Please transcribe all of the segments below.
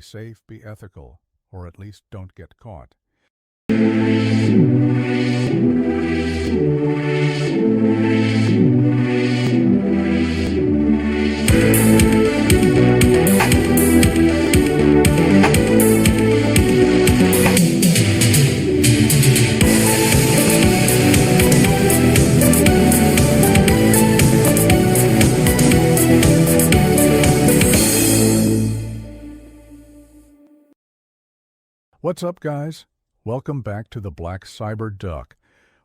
Be safe, be ethical, or at least don't get caught. What's up, guys? Welcome back to the Black CyberDuck,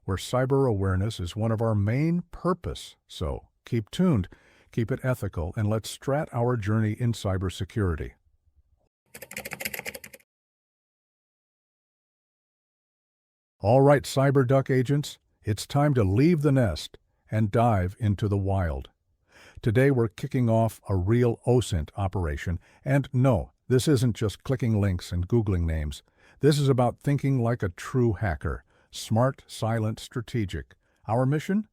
where cyber awareness is one of our main purpose. So keep tuned, keep it ethical, and let's strat our journey in cybersecurity. All right, CyberDuck agents, it's time to leave the nest and dive into the wild. Today we're kicking off a real OSINT operation, and no, this isn't just clicking links and Googling names. This is about thinking like a true hacker. Smart, silent, strategic. Our mission?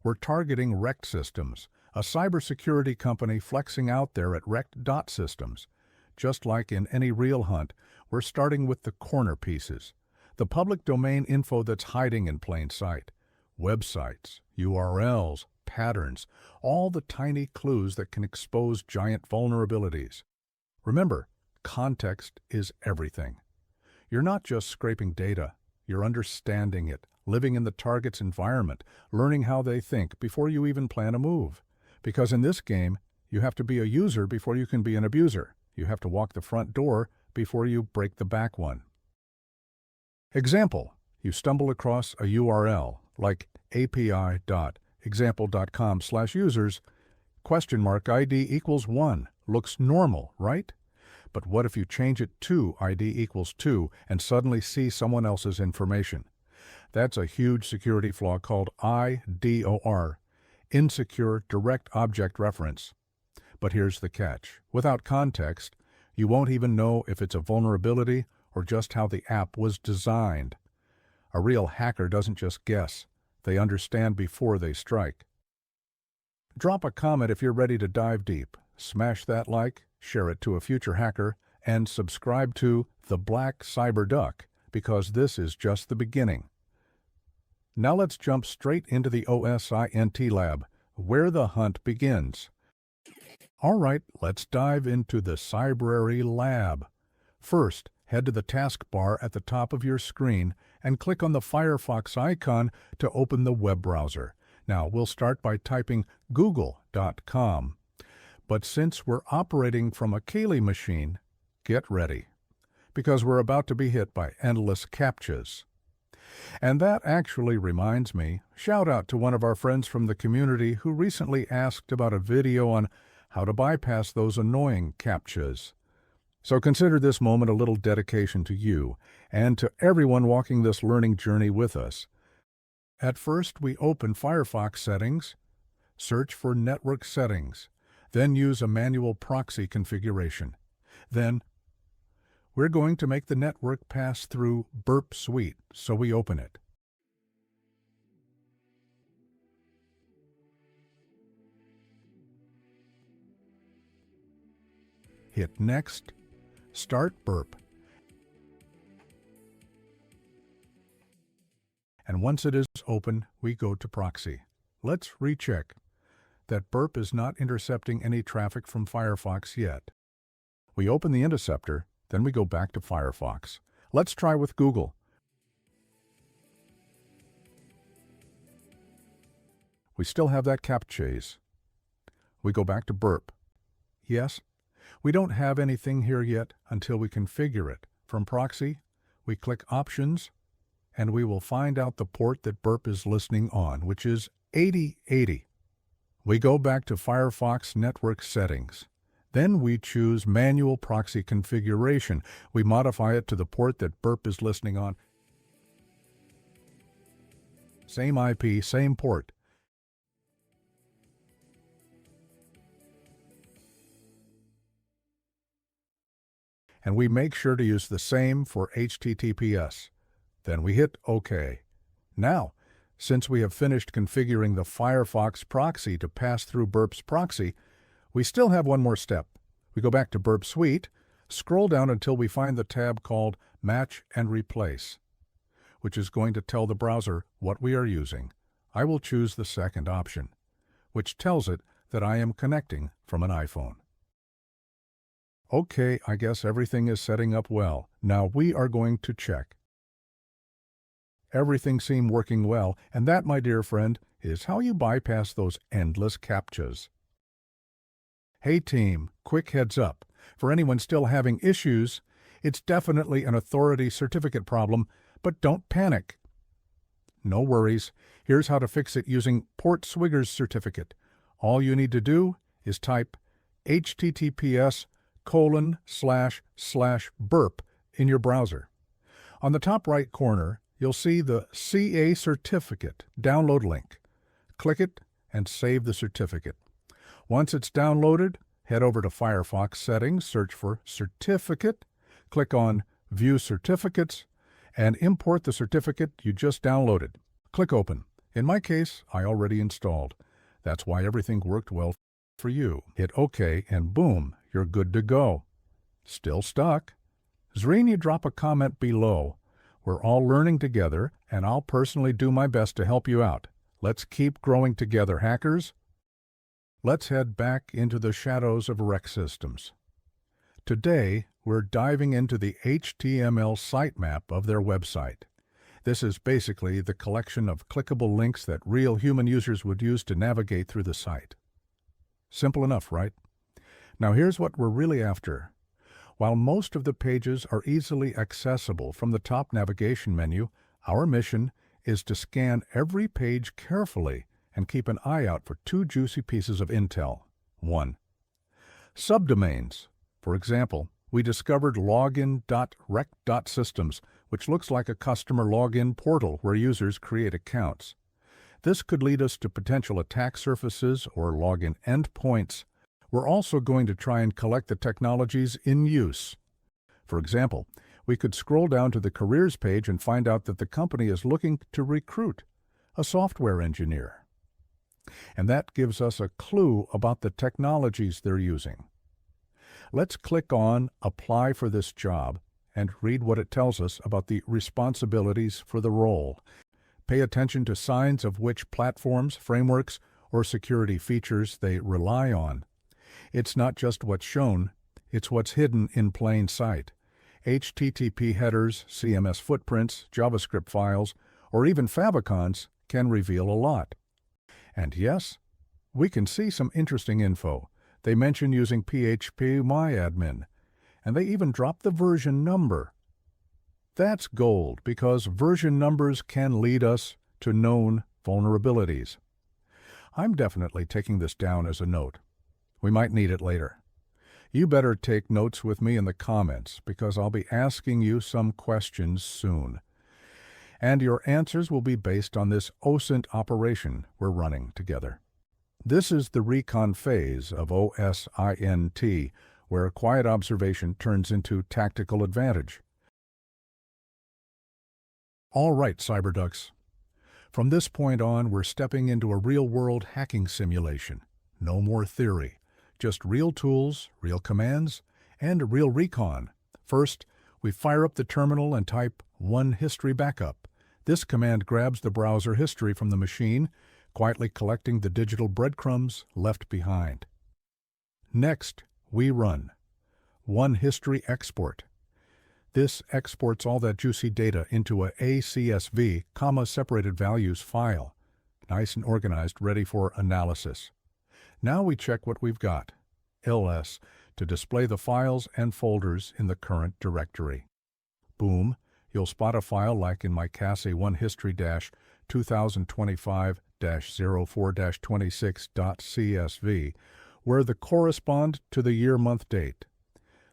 We're targeting Wrecked Systems, a cybersecurity company flexing out there at Wrecked.Systems. Just like in any real hunt, we're starting with the corner pieces. The public domain info that's hiding in plain sight. Websites, URLs, patterns, all the tiny clues that can expose giant vulnerabilities. Remember, context is everything. You're not just scraping data, you're understanding it, living in the target's environment, learning how they think before you even plan a move. Because in this game, you have to be a user before you can be an abuser. You have to walk the front door before you break the back one. Example, you stumble across a URL like api.example.com/users, $ID = 1. Looks normal, right? But what if you change it to ID = 2 and suddenly see someone else's information? That's a huge security flaw called IDOR, Insecure Direct Object Reference. But here's the catch. Without context, you won't even know if it's a vulnerability or just how the app was designed. A real hacker doesn't just guess. They understand before they strike. Drop a comment if you're ready to dive deep. Smash that like, share it to a future hacker, and subscribe to the Black CyberDuck, because this is just the beginning. Now let's jump straight into the OSINT lab, where the hunt begins. All right, let's dive into the Cybrary lab. First, head to the taskbar at the top of your screen and click on the Firefox icon to open the web browser. Now, we'll start by typing google.com. But since we're operating from a Kali machine, get ready, because we're about to be hit by endless CAPTCHAs. And that actually reminds me, shout out to one of our friends from the community who recently asked about a video on how to bypass those annoying CAPTCHAs. So consider this moment a little dedication to you and to everyone walking this learning journey with us. At first, we open Firefox settings, search for network settings, then use a manual proxy configuration. Then, we're going to make the network pass through Burp Suite, so we open it. Hit Next, Start Burp. And once it is open, we go to Proxy. Let's recheck that Burp is not intercepting any traffic from Firefox yet. We open the interceptor, then we go back to Firefox. Let's try with Google. We still have that CAPTCHAs. We go back to Burp. Yes, we don't have anything here yet until we configure it. From Proxy, we click Options, and we will find out the port that Burp is listening on, which is 8080. We go back to Firefox Network Settings. Then we choose Manual Proxy Configuration. We modify it to the port that Burp is listening on. Same IP, same port. And we make sure to use the same for HTTPS. Then we hit OK. Now, since we have finished configuring the Firefox proxy to pass through Burp's proxy, we still have one more step. We go back to Burp Suite, Scroll down until we find the tab called Match and Replace, which is going to tell the browser what we are using. I will choose the second option, which tells it that I am connecting from an iPhone. Okay, I guess everything is setting up well. Now we are going to check. Everything seemed working well, and that, my dear friend, is how you bypass those endless CAPTCHAs. Hey team, quick heads up. For anyone still having issues, it's definitely an authority certificate problem, but don't panic. No worries. Here's how to fix it using Port Swigger's certificate. All you need to do is type https://burp in your browser. On the top right corner, you'll see the CA certificate download link. Click it and save the certificate. Once it's downloaded, head over to Firefox Settings, search for Certificate, click on View Certificates, and import the certificate you just downloaded. Click Open. In my case, I already installed. That's why everything worked well for you. Hit OK, and boom, you're good to go. Still stuck? Zrini, drop a comment below. We're all learning together, and I'll personally do my best to help you out. Let's keep growing together, hackers. Let's head back into the shadows of rec systems. Today, we're diving into the HTML sitemap of their website. This is basically the collection of clickable links that real human users would use to navigate through the site. Simple enough, right? Now here's what we're really after. While most of the pages are easily accessible from the top navigation menu, our mission is to scan every page carefully and keep an eye out for two juicy pieces of intel. 1. Subdomains. For example, we discovered login.rec.systems, which looks like a customer login portal where users create accounts. This could lead us to potential attack surfaces or login endpoints. We're also going to try and collect the technologies in use. For example, we could scroll down to the careers page and find out that the company is looking to recruit a software engineer. And that gives us a clue about the technologies they're using. Let's click on Apply for this job and read what it tells us about the responsibilities for the role. Pay attention to signs of which platforms, frameworks, or security features they rely on. It's not just what's shown, it's what's hidden in plain sight. HTTP headers, CMS footprints, JavaScript files, or even favicons can reveal a lot. And yes, we can see some interesting info. They mention using phpMyAdmin, and they even drop the version number. That's gold, because version numbers can lead us to known vulnerabilities. I'm definitely taking this down as a note. We might need it later. You better take notes with me in the comments, because I'll be asking you some questions soon. And your answers will be based on this OSINT operation we're running together. This is the recon phase of OSINT, where quiet observation turns into tactical advantage. All right, CyberDucks. From this point on, we're stepping into a real-world hacking simulation. No more theory. Just real tools, real commands, and real recon. First, we fire up the terminal and type onehistory backup. This command grabs the browser history from the machine, quietly collecting the digital breadcrumbs left behind. Next, we run onehistory export. This exports all that juicy data into a CSV, comma-separated values file. Nice and organized, ready for analysis. Now we check what we've got, ls, to display the files and folders in the current directory. Boom, you'll spot a file like in my CASE onehistory-2025-04-26.csv, where they correspond to the year-month date.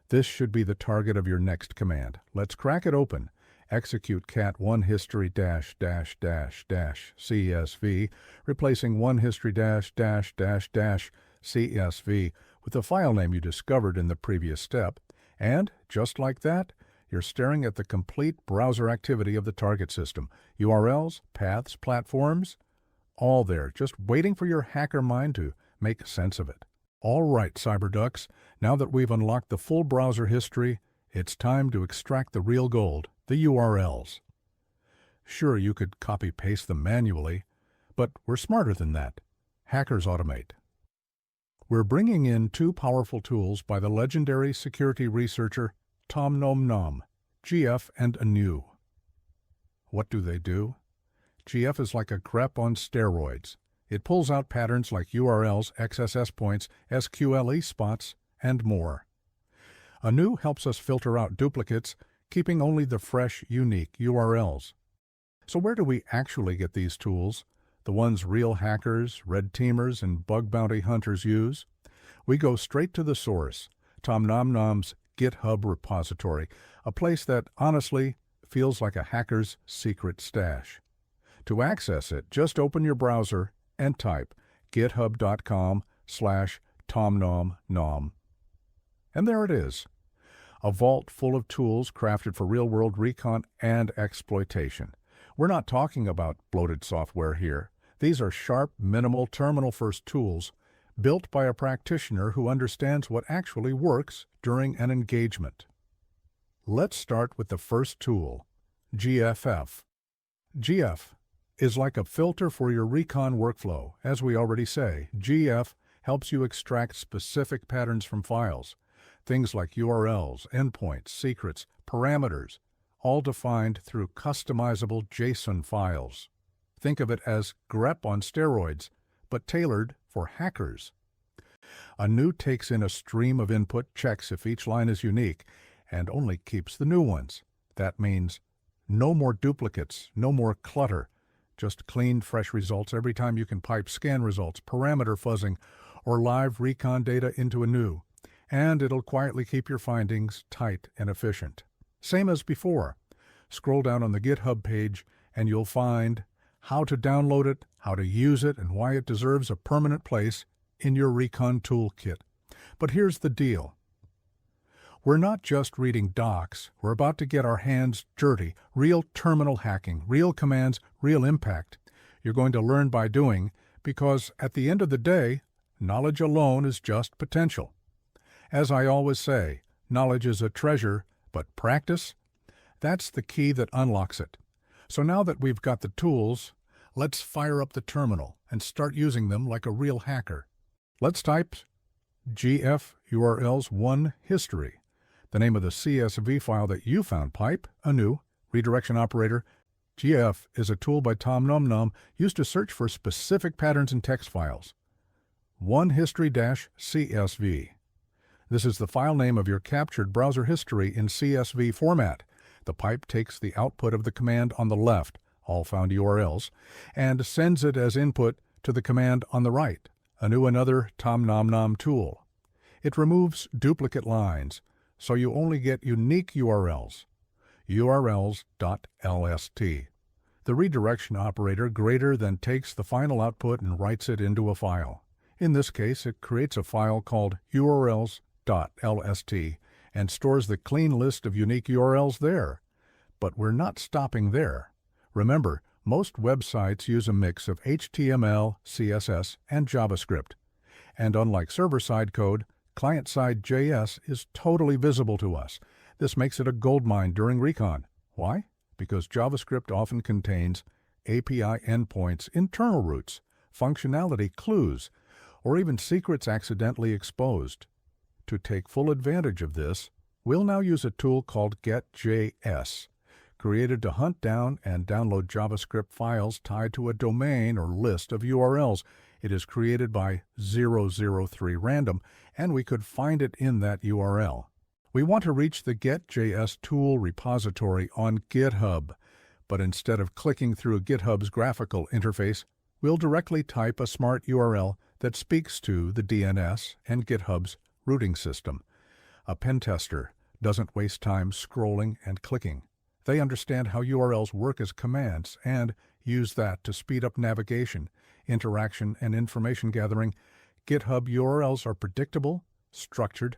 This should be the target of your next command. Let's crack it open. Execute cat onehistory-CSV, replacing onehistory-CSV with the file name you discovered in the previous step. And, just like that, you're staring at the complete browser activity of the target system. URLs, paths, platforms, all there, just waiting for your hacker mind to make sense of it. All right, CyberDucks, now that we've unlocked the full browser history, it's time to extract the real gold, the URLs. Sure, you could copy-paste them manually, but we're smarter than that. Hackers automate. We're bringing in two powerful tools by the legendary security researcher Tom Nom Nom, GF and anew. What do they do? GF is like a grep on steroids. It pulls out patterns like URLs, XSS points, SQLE spots, and more. Anew helps us filter out duplicates, keeping only the fresh, unique URLs. So where do we actually get these tools, the ones real hackers, red teamers, and bug bounty hunters use? We go straight to the source, Tom Nom Nom's GitHub repository, a place that, honestly, feels like a hacker's secret stash. To access it, just open your browser and type github.com/tomnomnom. And there it is, a vault full of tools crafted for real-world recon and exploitation. We're not talking about bloated software here. These are sharp, minimal, terminal-first tools built by a practitioner who understands what actually works during an engagement. Let's start with the first tool, GFF. GF is like a filter for your recon workflow. As we already say, GF helps you extract specific patterns from files, things like URLs, endpoints, secrets, parameters, all defined through customizable JSON files. Think of it as grep on steroids, but tailored for hackers. Anew takes in a stream of input, checks if each line is unique, and only keeps the new ones. That means no more duplicates, no more clutter, just clean, fresh results every time you can pipe scan results, parameter fuzzing, or live recon data into Anew, and it'll quietly keep your findings tight and efficient. Same as before. Scroll down on the GitHub page and you'll find how to download it, how to use it, and why it deserves a permanent place in your recon toolkit. But here's the deal. We're not just reading docs. We're about to get our hands dirty. Real terminal hacking, real commands, real impact. You're going to learn by doing, because at the end of the day, knowledge alone is just potential. As I always say, knowledge is a treasure, but practice? That's the key that unlocks it. So now that we've got the tools, let's fire up the terminal and start using them like a real hacker. Let's type gf urls onehistory, the name of the CSV file that you found. Pipe, anew, redirection operator. GF is a tool by Tom Nom Nom used to search for specific patterns in text files. Onehistory-CSV. This is the file name of your captured browser history in CSV format. The pipe takes the output of the command on the left, all found URLs, and sends it as input to the command on the right, anew, another Tom Nom Nom tool. It removes duplicate lines, so you only get unique URLs, urls.lst. The redirection operator greater than takes the final output and writes it into a file. In this case, it creates a file called urls.lst and stores the clean list of unique URLs there. But we're not stopping there. Remember, most websites use a mix of HTML, CSS, and JavaScript. And unlike server-side code, client-side JS is totally visible to us. This makes it a goldmine during recon. Why? Because JavaScript often contains API endpoints, internal routes, functionality clues, or even secrets accidentally exposed. To take full advantage of this, we'll now use a tool called getjs, created to hunt down and download JavaScript files tied to a domain or list of URLs. It is created by 003 random, and we could find it in that URL. We want to reach the getjs tool repository on GitHub, but instead of clicking through GitHub's graphical interface, we'll directly type a smart URL that speaks to the DNS and GitHub's routing system. A pen tester doesn't waste time scrolling and clicking. They understand how URLs work as commands and use that to speed up navigation, interaction, and information gathering. GitHub URLs are predictable, structured.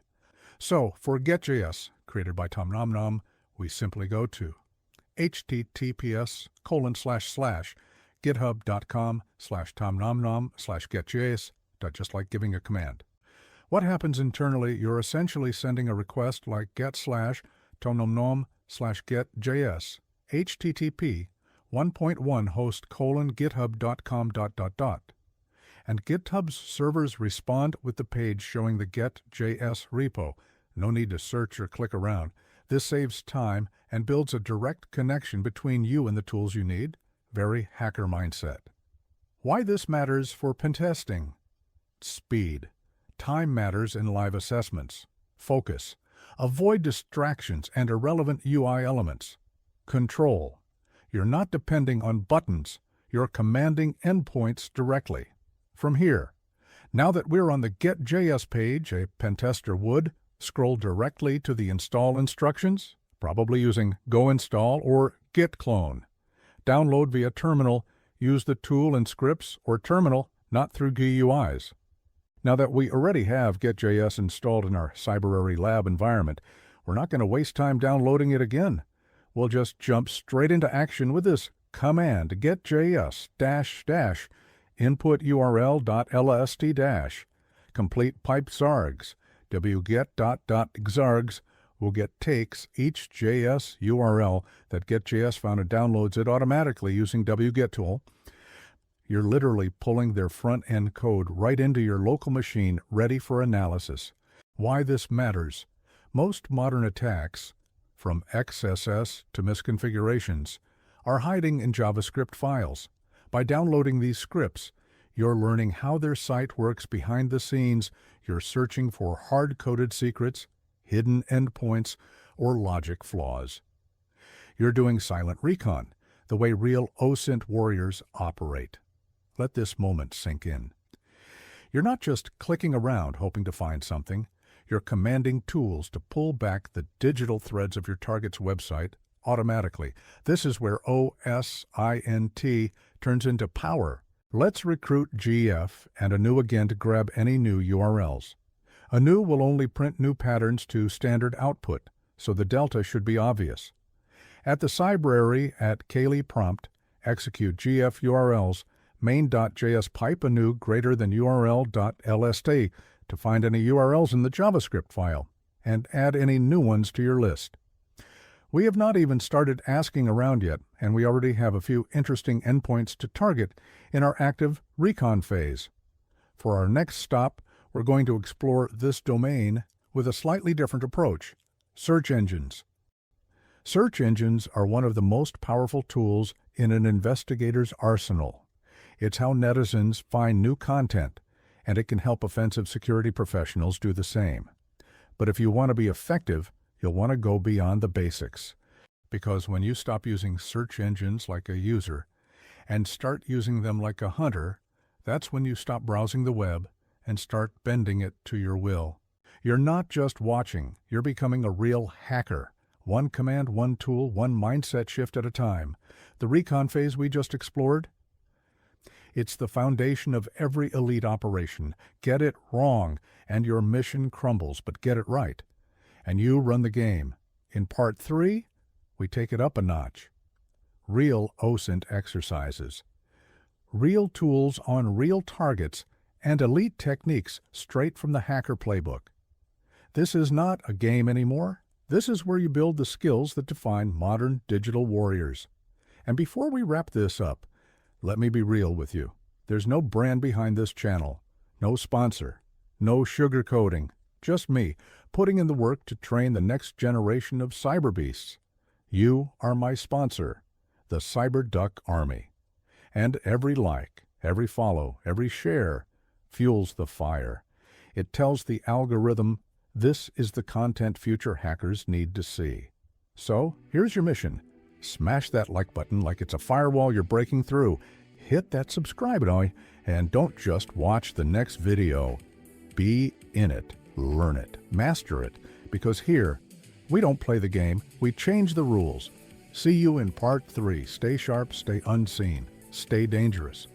So for getjs, created by Tom Nom Nom, we simply go to https://github.com/tomnomnom/getjs, just like giving a command. What happens internally, you're essentially sending a request like get/tonomnom/getjs http 1.1 host :github.com ... And GitHub's servers respond with the page showing the getjs repo. No need to search or click around. This saves time and builds a direct connection between you and the tools you need. Very hacker mindset. Why this matters for pentesting? Speed. Time matters in live assessments. Focus. Avoid distractions and irrelevant UI elements. Control. You're not depending on buttons. You're commanding endpoints directly. From here, now that we're on the getjs page, a pentester would scroll directly to the install instructions, probably using go install or git clone. Download via terminal, use the tool and scripts or terminal, not through GUIs. Now that we already have getjs installed in our CyberArray lab environment, we're not going to waste time downloading it again. We'll just jump straight into action with this command getjs -- input url.lst -- complete pipe zargs wget.zargs will get takes each JS URL that getjs found and downloads it automatically using wget tool. You're literally pulling their front-end code right into your local machine ready for analysis. Why this matters? Most modern attacks, from XSS to misconfigurations, are hiding in JavaScript files. By downloading these scripts, you're learning how their site works behind the scenes. You're searching for hard-coded secrets, hidden endpoints, or logic flaws. You're doing silent recon, the way real OSINT warriors operate. Let this moment sink in. You're not just clicking around hoping to find something. You're commanding tools to pull back the digital threads of your target's website automatically. This is where OSINT turns into power. Let's recruit GF and anew again to grab any new URLs. Anew will only print new patterns to standard output, so the delta should be obvious. At the CyberArray at Kaylee prompt, execute GF URLs main.js pipe anew greater than url.lst to find any URLs in the JavaScript file and add any new ones to your list. We have not even started asking around yet, and we already have a few interesting endpoints to target in our active Recon phase. For our next stop, we're going to explore this domain with a slightly different approach: search engines. Search engines are one of the most powerful tools in an investigator's arsenal. It's how netizens find new content, and it can help offensive security professionals do the same. But if you want to be effective, you'll want to go beyond the basics. Because when you stop using search engines like a user and start using them like a hunter, that's when you stop browsing the web and start bending it to your will. You're not just watching, you're becoming a real hacker. One command, one tool, one mindset shift at a time. The Recon phase we just explored? It's the foundation of every elite operation. Get it wrong, and your mission crumbles, but get it right, and you run the game. In Part 3, we take it up a notch. Real OSINT exercises. Real tools on real targets and elite techniques straight from the hacker playbook. This is not a game anymore. This is where you build the skills that define modern digital warriors. And before we wrap this up, let me be real with you. There's no brand behind this channel, no sponsor, no sugarcoating, just me putting in the work to train the next generation of cyber beasts. You are my sponsor, the CyberDuck Army. And every like, every follow, every share fuels the fire. It tells the algorithm this is the content future hackers need to see. So here's your mission. Smash that like button like it's a firewall you're breaking through. Hit that subscribe button, and don't just watch the next video. Be in it, learn it, master it, because here, we don't play the game, we change the rules. See you in Part 3. Stay sharp, stay unseen, stay dangerous.